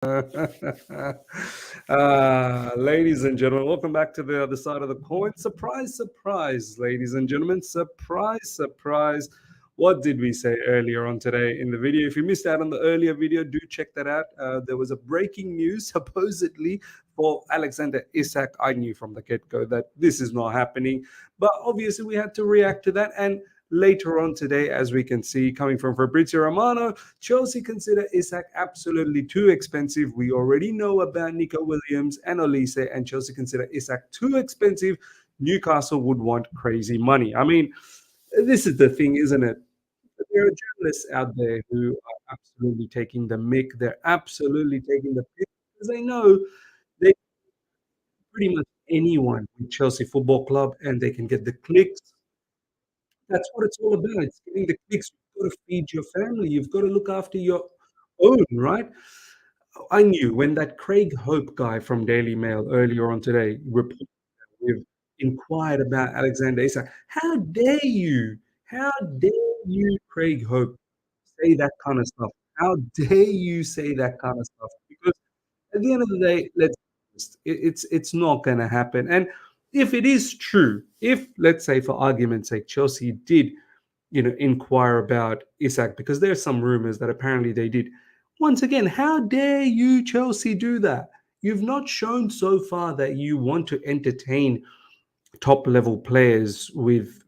Ladies and gentlemen, welcome back to the other side of the coin. Surprise, surprise, ladies and gentlemen. Surprise, surprise. What did we say earlier on today in the video? If you missed out on the earlier video, do check that out. There was a breaking news, supposedly, for Alexander Isak. I knew from the get-go that this is not happening. But obviously, we had to react to that. And later on today, as we can see, coming from Fabrizio Romano, Chelsea consider Isak absolutely too expensive. We already know about Nico Williams and Olise, and Chelsea consider Isak too expensive. Newcastle would want crazy money. I mean, this is the thing, isn't it? There are journalists out there who are absolutely taking the mick. They're absolutely taking the piss because they know they pretty much anyone with Chelsea Football Club and they can get the clicks. That's what it's all about. It's getting the clicks. You've got to feed your family. You've got to look after your own, right? I knew when that Craig Hope guy from Daily Mail earlier on today reported that we've inquired about Alexander Isak. How dare you? How dare you, Craig Hope, say that kind of stuff? How dare you say that kind of stuff? Because at the end of the day, let's be honest, it's not going to happen. And if it is true, if let's say for argument's sake, Chelsea did inquire about Isak because there's some rumors that apparently they did. Once again, how dare you, Chelsea, do that? You've not shown so far that you want to entertain top level players with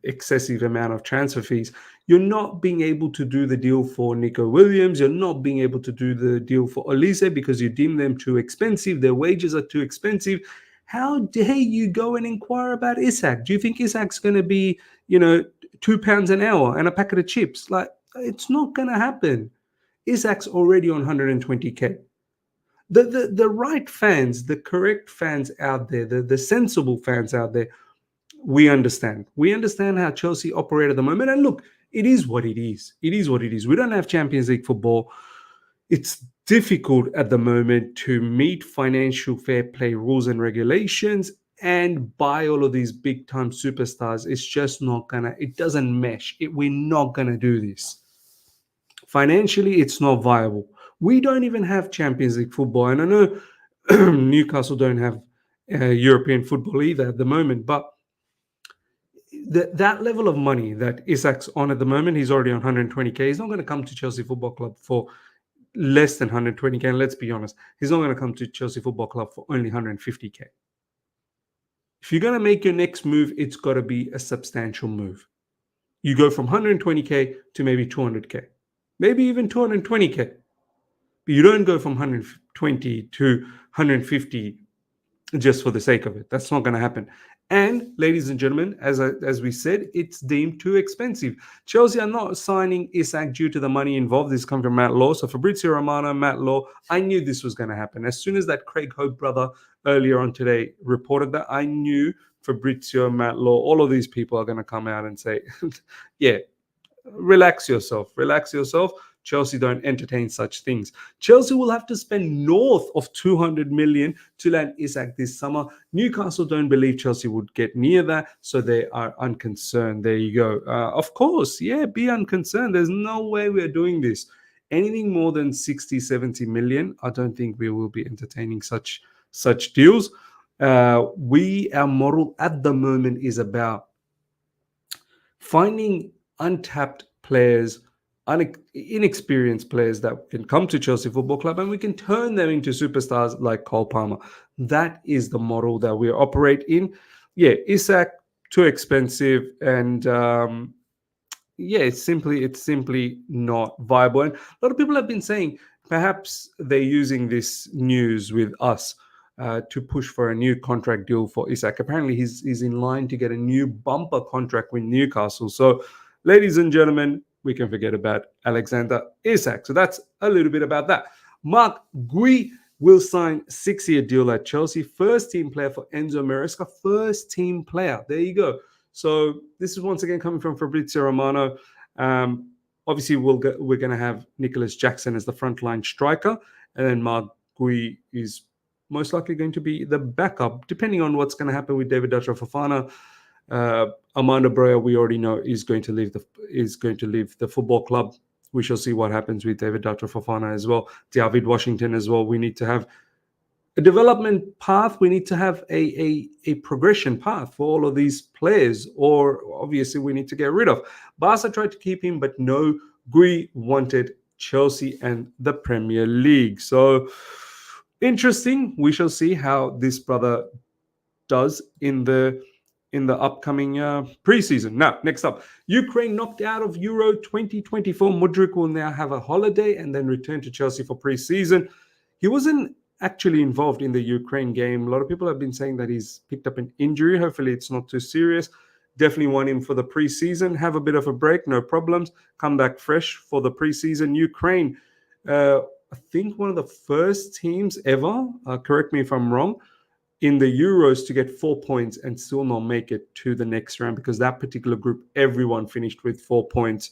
excessive amount of transfer fees. You're not being able to do the deal for Nico Williams. You're not being able to do the deal for Olise because you deem them too expensive. Their wages are too expensive. How dare you go and inquire about Isak? Do you think Isak's going to be, £2 an hour and a packet of chips? Like, it's not going to happen. Isak's already on 120K. The right fans, the correct fans out there, the sensible fans out there, we understand. We understand how Chelsea operate at the moment. And look, it is what it is. It is what it is. We don't have Champions League football. It's difficult at the moment to meet financial fair play rules and regulations and buy all of these big time superstars. It's just not gonna, it doesn't mesh. We're not gonna do this. Financially, it's not viable. We don't even have Champions League football. And I know Newcastle don't have European football either at the moment, but that level of money that Isak's on at the moment, he's already on 120K. He's not going to come to Chelsea Football Club for less than 120K. And let's be honest, he's not going to come to Chelsea Football Club for only 150K. If you're going to make your next move, it's got to be a substantial move. You go from 120K to maybe 200K, maybe even 220K. But you don't go from 120 to 150 just for the sake of it. That's not going to happen. And ladies and gentlemen, as we said, it's deemed too expensive. Chelsea are not signing Isak due to the money involved. This comes from Matt Law. So Fabrizio Romano, Matt Law, I knew this was going to happen. As soon as that Craig Hope brother earlier on today reported that, I knew Fabrizio, Matt Law, all of these people are going to come out and say, yeah, relax yourself. Chelsea don't entertain such things. Chelsea will have to spend north of 200 million to land Isak this summer. Newcastle don't believe Chelsea would get near that, so they are unconcerned. There you go. Of course, yeah, be unconcerned. There's no way we're doing this. Anything more than 60, 70 million, I don't think we will be entertaining such deals. Our model at the moment is about finding untapped players, inexperienced players that can come to Chelsea Football Club and we can turn them into superstars like Cole Palmer. That is the model that we operate in. Yeah, Isak, too expensive, and it's simply not viable. And a lot of people have been saying perhaps they're using this news with us to push for a new contract deal for Isak. Apparently, he's in line to get a new bumper contract with Newcastle. So, ladies and gentlemen, we can forget about Alexander Isak. So that's a little bit about that. Mark Guiu will sign 6-year deal at Chelsea. First team player for Enzo Maresca. First team player. There you go. So this is once again coming from Fabrizio Romano. Obviously, we're going to have Nicholas Jackson as the frontline striker. And then Mark Guiu is most likely going to be the backup, depending on what's going to happen with David Dutcher Fofana. Armando Broja, we already know, is going to leave the football club. we shall see what happens with David Datra Fofana as well, David Washington as well. We need to have a development path. We need to have a progression path for all of these players, or obviously we need to get rid of. Barca tried to keep him, but no, Guiu wanted Chelsea and the Premier League. So interesting. We shall see how this brother does in the upcoming preseason. Now, next up, Ukraine knocked out of Euro 2024. Mudryk will now have a holiday and then return to Chelsea for preseason. He wasn't actually involved in the Ukraine game. A lot of people have been saying that he's picked up an injury. Hopefully it's not too serious. Definitely want him for the preseason. Have a bit of a break, no problems. Come back fresh for the preseason. Ukraine, I think one of the first teams ever, correct me if I'm wrong, in the Euros to get 4 points and still not make it to the next round, because that particular group, everyone finished with 4 points.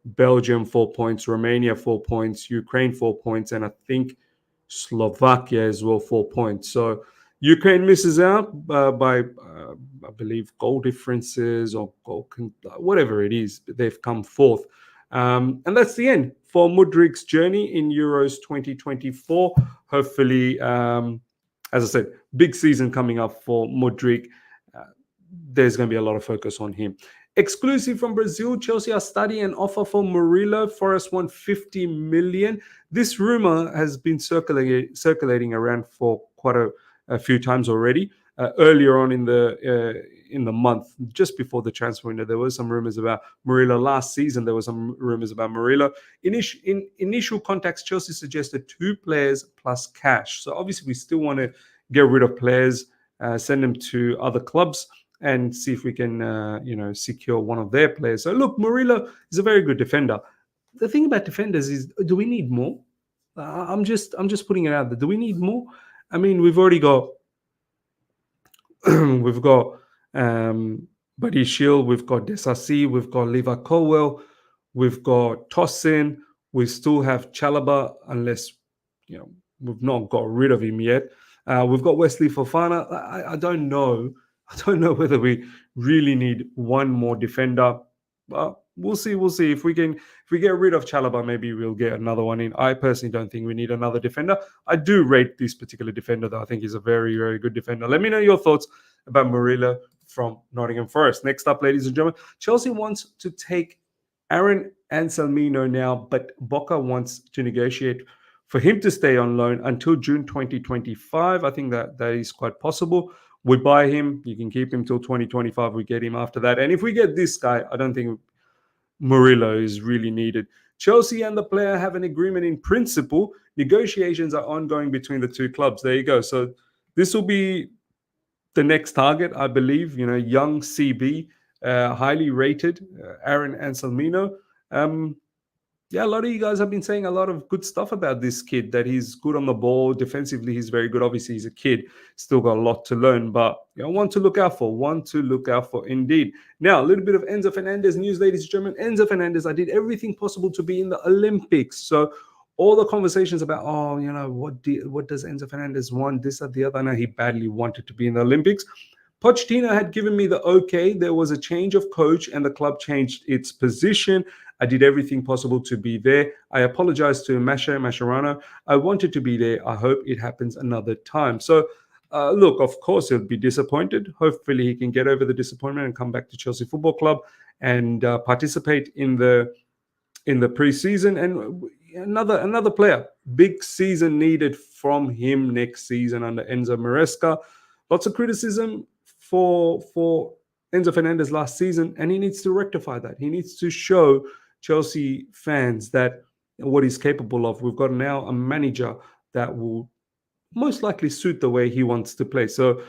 Belgium 4 points, Romania 4 points, Ukraine 4 points, and I think Slovakia as well 4 points. So Ukraine misses out by I believe goal differences or whatever it is. They've come fourth, and that's the end for Mudryk's journey in Euros 2024. Hopefully, as I said, big season coming up for Mudryk. There's going to be a lot of focus on him. Exclusive from Brazil, Chelsea are studying an offer for Murillo. Forest won 50 million. This rumor has been circulating around for quite a few times already. Earlier on in the month, just before the transfer window, there were some rumors about Murillo. Last season, there were some rumors about Murillo. In initial contacts, Chelsea suggested 2 players plus cash. So obviously, we still want to get rid of players, send them to other clubs, and see if we can, secure one of their players. So look, Murillo is a very good defender. The thing about defenders is, do we need more? I'm just putting it out there. Do we need more? I mean, we've already got we've got Buddy Shield, we've got Desasi, we've got Lever Colwell, we've got Tosin, we still have Chalobah, unless we've not got rid of him yet. We've got Wesley Fofana. I don't know. I don't know whether we really need one more defender, but we'll see. We'll see if we get rid of Chalobah, maybe we'll get another one in. I personally don't think we need another defender. I do rate this particular defender, though. I think he's a very, very good defender. Let me know your thoughts about Murillo from Nottingham Forest. Next up, ladies and gentlemen, Chelsea wants to take Aaron Anselmino now, but Boca wants to negotiate for him to stay on loan until June 2025. I think that is quite possible. We buy him. You can keep him till 2025. We get him after that. And if we get this guy, I don't think Murillo is really needed. Chelsea and the player have an agreement in principle. Negotiations are ongoing between the two clubs. There you go. So this will be the next target, I believe. Young CB, highly rated, Aaron Anselmino. A lot of you guys have been saying a lot of good stuff about this kid, that he's good on the ball. Defensively, he's very good. Obviously, he's a kid. Still got a lot to learn, but one to look out for. One to look out for indeed. Now, a little bit of Enzo Fernandez news, ladies and gentlemen. Enzo Fernandez, I did everything possible to be in the Olympics. So all the conversations about, what does Enzo Fernandez want, this or the other. I know he badly wanted to be in the Olympics. Pochettino had given me the okay. There was a change of coach and the club changed its position. I did everything possible to be there. I apologize to Mascherano. I wanted to be there. I hope it happens another time. So, look, of course, he'll be disappointed. Hopefully, he can get over the disappointment and come back to Chelsea Football Club and participate in the preseason. And another player, big season needed from him next season under Enzo Maresca. Lots of criticism for Enzo Fernandez last season, and he needs to rectify that. He needs to show Chelsea fans that what he's capable of. We've got now a manager that will most likely suit the way he wants to play. So,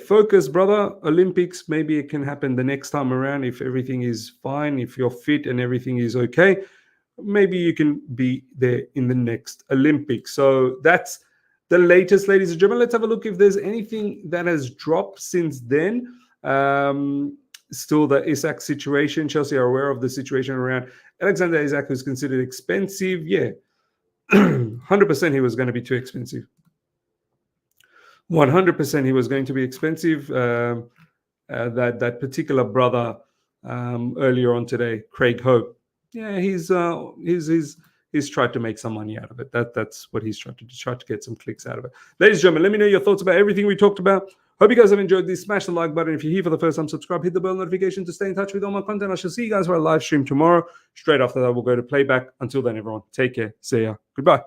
focus, brother. Olympics, maybe it can happen the next time around if everything is fine, if you're fit and everything is okay. Maybe you can be there in the next Olympics. So that's the latest, ladies and gentlemen. Let's have a look if there's anything that has dropped since then. Still the Isak situation. Chelsea are aware of the situation around Alexander Isak, who's considered expensive. 100% he was going to be too expensive. 100% he was going to be expensive. That particular brother earlier on today, Craig Hope, yeah, he's tried to make some money out of it. That's what he's tried to do, try to get some clicks out of it. Ladies and gentlemen, let me know your thoughts about everything we talked about. Hope you guys have enjoyed this. Smash the like button. If you're here for the first time, subscribe, hit the bell notification to stay in touch with all my content. I shall see you guys for a live stream tomorrow. Straight after that, we'll go to playback. Until then, everyone, take care. See ya. Goodbye.